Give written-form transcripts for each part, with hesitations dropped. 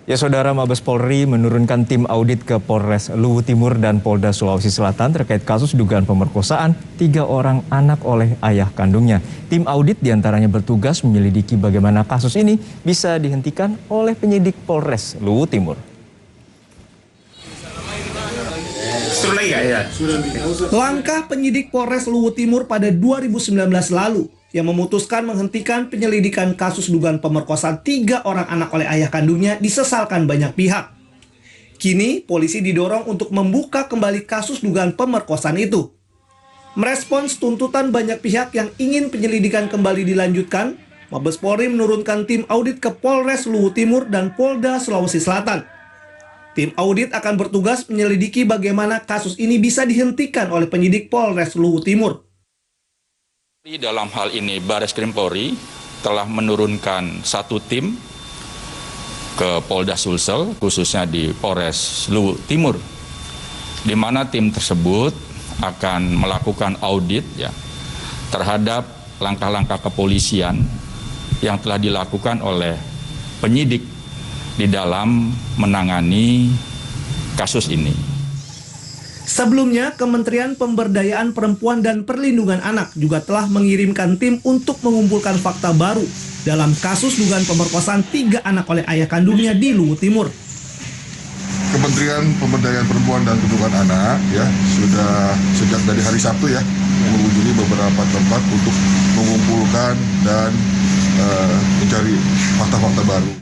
Ya, Saudara, Mabes Polri menurunkan tim audit ke Polres Luwu Timur dan Polda Sulawesi Selatan terkait kasus dugaan pemerkosaan 3 orang anak oleh ayah kandungnya. Tim audit diantaranya bertugas menyelidiki bagaimana kasus ini bisa dihentikan oleh penyidik Polres Luwu Timur. Langkah penyidik Polres Luwu Timur pada 2019 lalu yang memutuskan menghentikan penyelidikan kasus dugaan pemerkosaan 3 orang anak oleh ayah kandungnya disesalkan banyak pihak. Kini, polisi didorong untuk membuka kembali kasus dugaan pemerkosaan itu. Merespons tuntutan banyak pihak yang ingin penyelidikan kembali dilanjutkan, Mabes Polri menurunkan tim audit ke Polres Luwu Timur dan Polda Sulawesi Selatan. Tim audit akan bertugas menyelidiki bagaimana kasus ini bisa dihentikan oleh penyidik Polres Luwu Timur. Dalam hal ini Bareskrim Polri telah menurunkan 1 tim ke Polda Sulsel, khususnya di Polres Luwu Timur, di mana tim tersebut akan melakukan audit terhadap langkah-langkah kepolisian yang telah dilakukan oleh penyidik di dalam menangani kasus ini. Sebelumnya, Kementerian Pemberdayaan Perempuan dan Perlindungan Anak juga telah mengirimkan tim untuk mengumpulkan fakta baru dalam kasus dugaan pemerkosaan 3 anak oleh ayah kandungnya di Luwu Timur. Kementerian Pemberdayaan Perempuan dan Perlindungan Anak sudah sejak dari hari Sabtu mengunjungi beberapa tempat untuk mengumpulkan dan mencari fakta-fakta baru.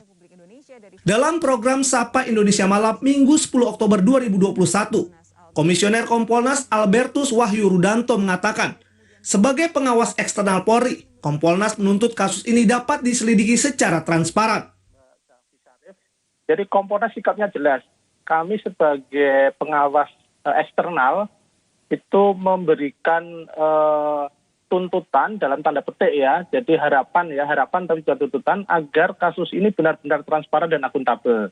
Dalam program Sapa Indonesia Malam Minggu 10 Oktober 2021, Komisioner Kompolnas Albertus Wahyu Rudanto mengatakan, sebagai pengawas eksternal Polri, Kompolnas menuntut kasus ini dapat diselidiki secara transparan. Jadi Kompolnas sikapnya jelas. Kami sebagai pengawas eksternal itu memberikan tuntutan dalam tanda petik Jadi harapan tapi juga tuntutan agar kasus ini benar-benar transparan dan akuntabel.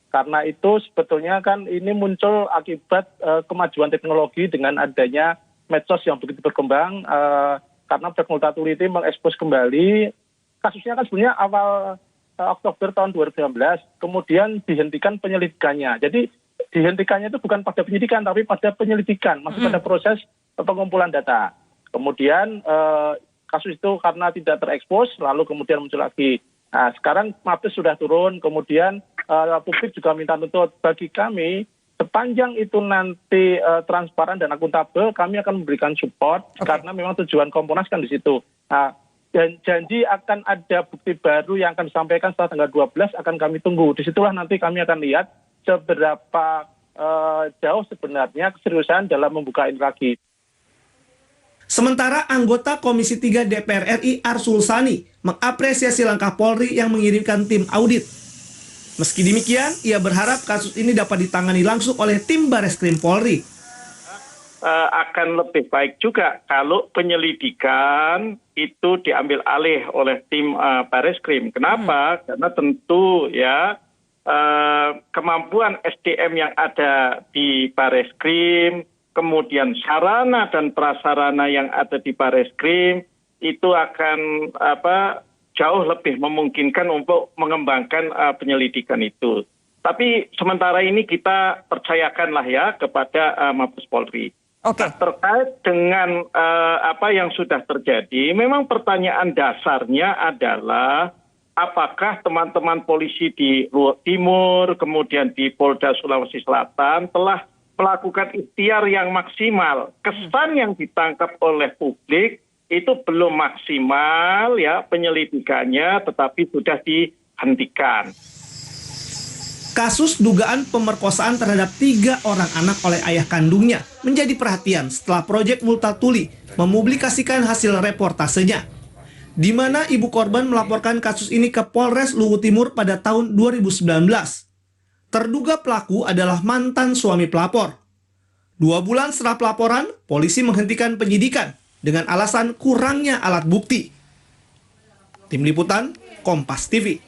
Karena itu sebetulnya kan ini muncul akibat kemajuan teknologi dengan adanya medsos yang begitu berkembang, karena Black Multatuli mengekspos kembali kasusnya kan sebenarnya awal Oktober tahun 2019, kemudian dihentikan penyelidikannya. Jadi dihentikannya itu bukan pada penyidikan tapi pada penyelidikan, masih pada proses pengumpulan data. Kemudian kasus itu karena tidak terekspos lalu kemudian muncul lagi. Nah, sekarang Mabes sudah turun, kemudian publik juga minta tuntut. Bagi kami, sepanjang itu nanti transparan dan akuntabel, kami akan memberikan support, karena memang tujuan Kompolnas kan di situ. Nah, dan janji akan ada bukti baru yang akan disampaikan setelah tanggal 12 akan kami tunggu. Disitulah nanti kami akan lihat seberapa jauh sebenarnya keseriusan dalam membuka ini lagi. Sementara anggota Komisi 3 DPR RI Arsul Sani mengapresiasi langkah Polri yang mengirimkan tim audit. Meski demikian, ia berharap kasus ini dapat ditangani langsung oleh tim Bareskrim Polri. Akan lebih baik juga kalau penyelidikan itu diambil alih oleh tim Bareskrim. Kenapa? Karena tentu kemampuan SDM yang ada di Bareskrim, kemudian sarana dan prasarana yang ada di Bareskrim itu akan jauh lebih memungkinkan untuk mengembangkan penyelidikan itu. Tapi sementara ini kita percayakanlah kepada Mabes Polri. Okay. Nah, terkait dengan apa yang sudah terjadi, memang pertanyaan dasarnya adalah apakah teman-teman polisi di Luwu Timur, kemudian di Polda Sulawesi Selatan telah melakukan ikhtiar yang maksimal. Kesan yang ditangkap oleh publik itu belum maksimal penyelidikannya, tetapi sudah dihentikan. Kasus dugaan pemerkosaan terhadap 3 orang anak oleh ayah kandungnya menjadi perhatian setelah Proyek Multatuli mempublikasikan hasil reportasenya, di mana ibu korban melaporkan kasus ini ke Polres Luwu Timur pada tahun 2019. Terduga pelaku adalah mantan suami pelapor. 2 bulan setelah pelaporan, polisi menghentikan penyidikan dengan alasan kurangnya alat bukti. Tim Liputan, Kompas TV.